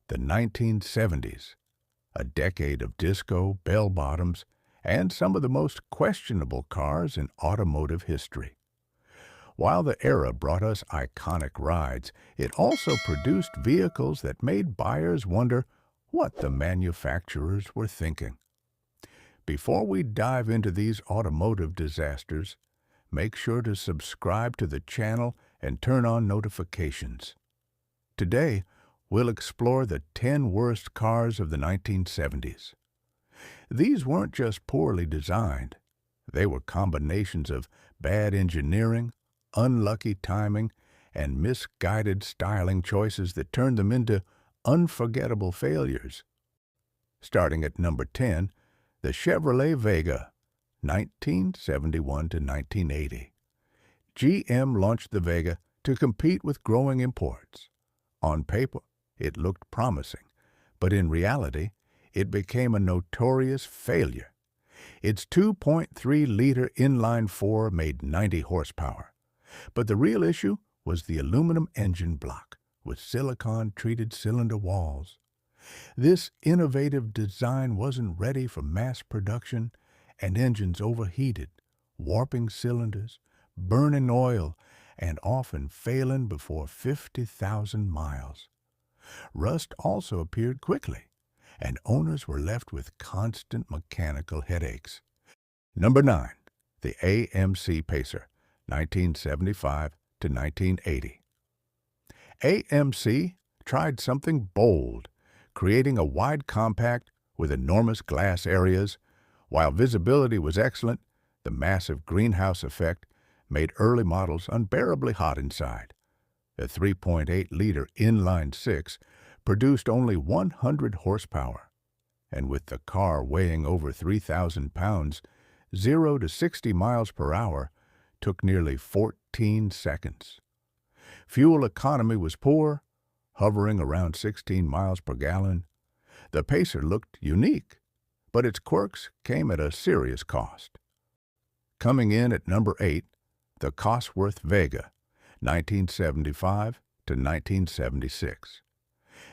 The 1970s, a decade of disco, bell-bottoms, and some of the most questionable cars in automotive history. While the era brought us iconic rides, it also produced vehicles that made buyers wonder what the manufacturers were thinking. Before we dive into these automotive disasters, make sure to subscribe to the channel and turn on notifications. Today, we'll explore the 10 worst cars of the 1970s. These weren't just poorly designed. They were combinations of bad engineering, unlucky timing, and misguided styling choices that turned them into unforgettable failures. Starting at number 10, the Chevrolet Vega, 1971 to 1980. GM launched the Vega to compete with growing imports. On paper, it looked promising, but in reality, it became a notorious failure. Its 2.3-liter inline-4 made 90 horsepower, but the real issue was the aluminum engine block with silicon-treated cylinder walls. This innovative design wasn't ready for mass production, and engines overheated, warping cylinders, burning oil, and often failing before 50,000 miles. Rust also appeared quickly, and owners were left with constant mechanical headaches. Number 9. The AMC Pacer, 1975 to 1980. AMC tried something bold, creating a wide compact with enormous glass areas. While visibility was excellent, the massive greenhouse effect made early models unbearably hot inside. The 3.8-liter inline-6 produced only 100 horsepower, and with the car weighing over 3,000 pounds, 0 to 60 miles per hour took nearly 14 seconds. Fuel economy was poor, hovering around 16 miles per gallon. The Pacer looked unique, but its quirks came at a serious cost. Coming in at number 8, the Cosworth Vega, 1975 to 1976.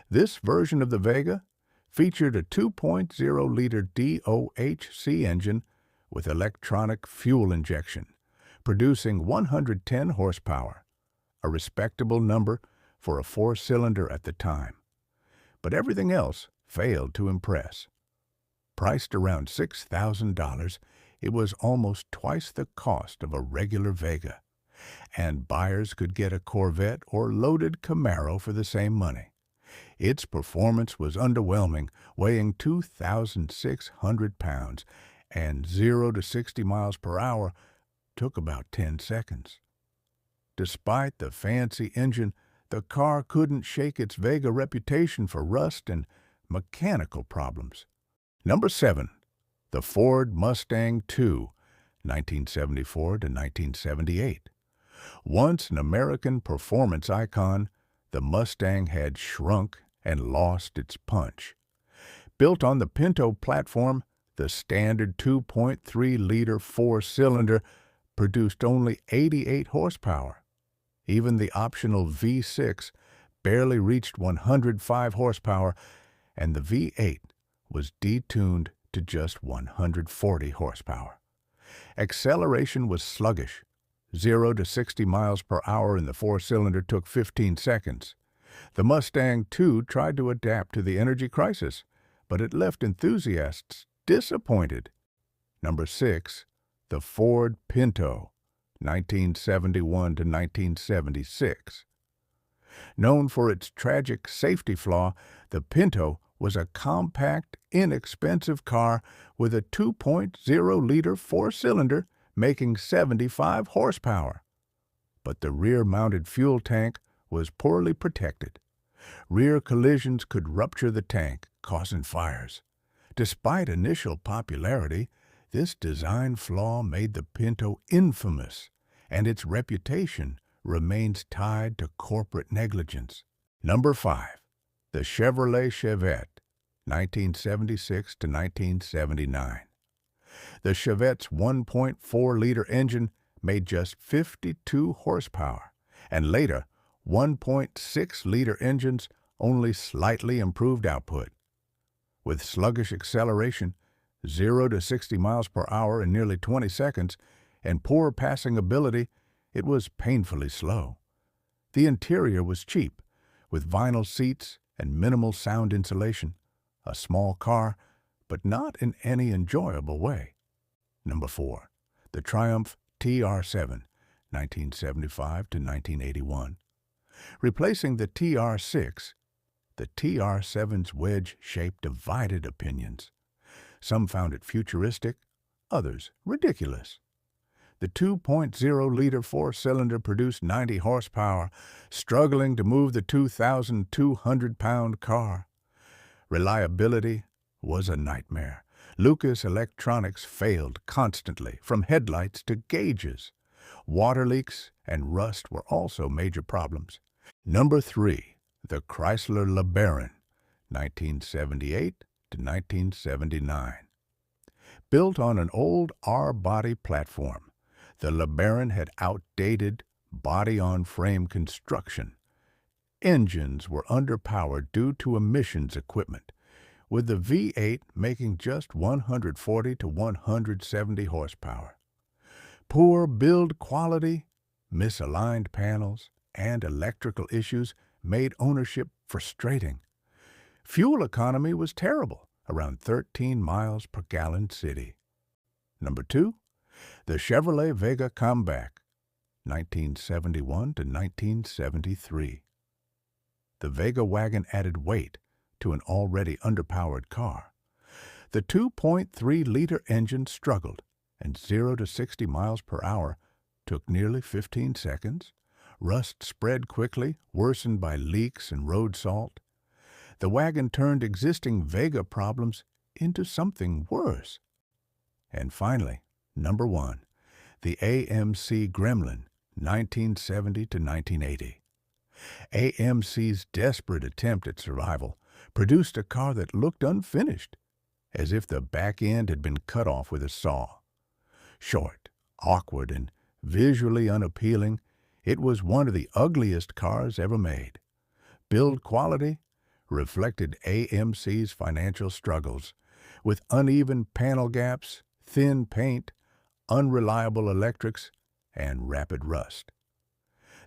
This version of the Vega featured a 2.0-liter DOHC engine with electronic fuel injection, producing 110 horsepower, a respectable number for a four-cylinder at the time. But everything else failed to impress. Priced around $6,000, it was almost twice the cost of a regular Vega, and buyers could get a Corvette or loaded Camaro for the same money. Its performance was underwhelming, weighing 2,600 pounds, and 0 to 60 miles per hour took about 10 seconds. Despite the fancy engine, the car couldn't shake its Vega reputation for rust and mechanical problems. Number 7. The Ford Mustang II, 1974 to 1978. Once an American performance icon, the Mustang had shrunk and lost its punch. Built on the Pinto platform, the standard 2.3-liter four-cylinder produced only 88 horsepower. Even the optional V6 barely reached 105 horsepower, and the V8 was detuned to just 140 horsepower. Acceleration was sluggish. 0 to 60 miles per hour in the four-cylinder took 15 seconds. The Mustang II tried to adapt to the energy crisis, but it left enthusiasts disappointed. Number 6. The Ford Pinto, 1971 to 1976. Known for its tragic safety flaw, the Pinto was a compact, inexpensive car with a 2.0-liter four-cylinder making 75 horsepower. But the rear-mounted fuel tank was poorly protected. Rear collisions could rupture the tank, causing fires. Despite initial popularity, this design flaw made the Pinto infamous, and its reputation remains tied to corporate negligence. Number 5. The Chevrolet Chevette, 1976 to 1979. The Chevette's 1.4-liter engine made just 52 horsepower, and later 1.6-liter engines only slightly improved output. With sluggish acceleration, 0 to 60 miles per hour in nearly 20 seconds, and poor passing ability, it was painfully slow. The interior was cheap, with vinyl seats and minimal sound insulation. A small car, but not in any enjoyable way. Number 4. The Triumph TR7, 1975 to 1981. Replacing the TR6, the TR7's wedge shape divided opinions. Some found it futuristic, others ridiculous. The 2.0-liter four-cylinder produced 90 horsepower, struggling to move the 2,200-pound car. Reliability was a nightmare. Lucas Electronics failed constantly, from headlights to gauges. Water leaks and rust were also major problems. Number 3. The Chrysler LeBaron, 1978 to 1979. Built on an old R-body platform, the LeBaron had outdated body-on-frame construction. Engines were underpowered due to emissions equipment, with the V8 making just 140 to 170 horsepower. Poor build quality, misaligned panels, and electrical issues made ownership frustrating. Fuel economy was terrible, around 13 miles per gallon city. Number 2. The Chevrolet Vega Comeback, 1971 to 1973. The Vega wagon added weight to an already underpowered car. The 2.3-liter engine struggled, and 0 to 60 miles per hour took nearly 15 seconds. Rust spread quickly, worsened by leaks and road salt. The wagon turned existing Vega problems into something worse. And finally, number 1, the AMC Gremlin, 1970 to 1980. AMC's desperate attempt at survival produced a car that looked unfinished, as if the back end had been cut off with a saw. Short, awkward, and visually unappealing, it was one of the ugliest cars ever made. Build quality reflected AMC's financial struggles, with uneven panel gaps, thin paint, unreliable electrics, and rapid rust.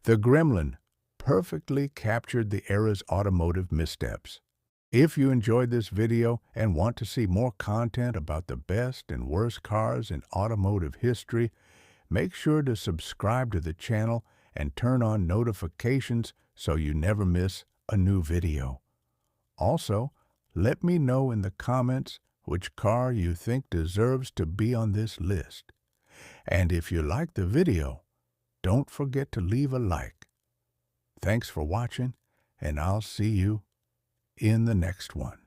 The Gremlin perfectly captured the era's automotive missteps. If you enjoyed this video and want to see more content about the best and worst cars in automotive history, make sure to subscribe to the channel and turn on notifications so you never miss a new video. Also, let me know in the comments which car you think deserves to be on this list. And if you like the video, don't forget to leave a like. Thanks for watching, and I'll see you in the next one.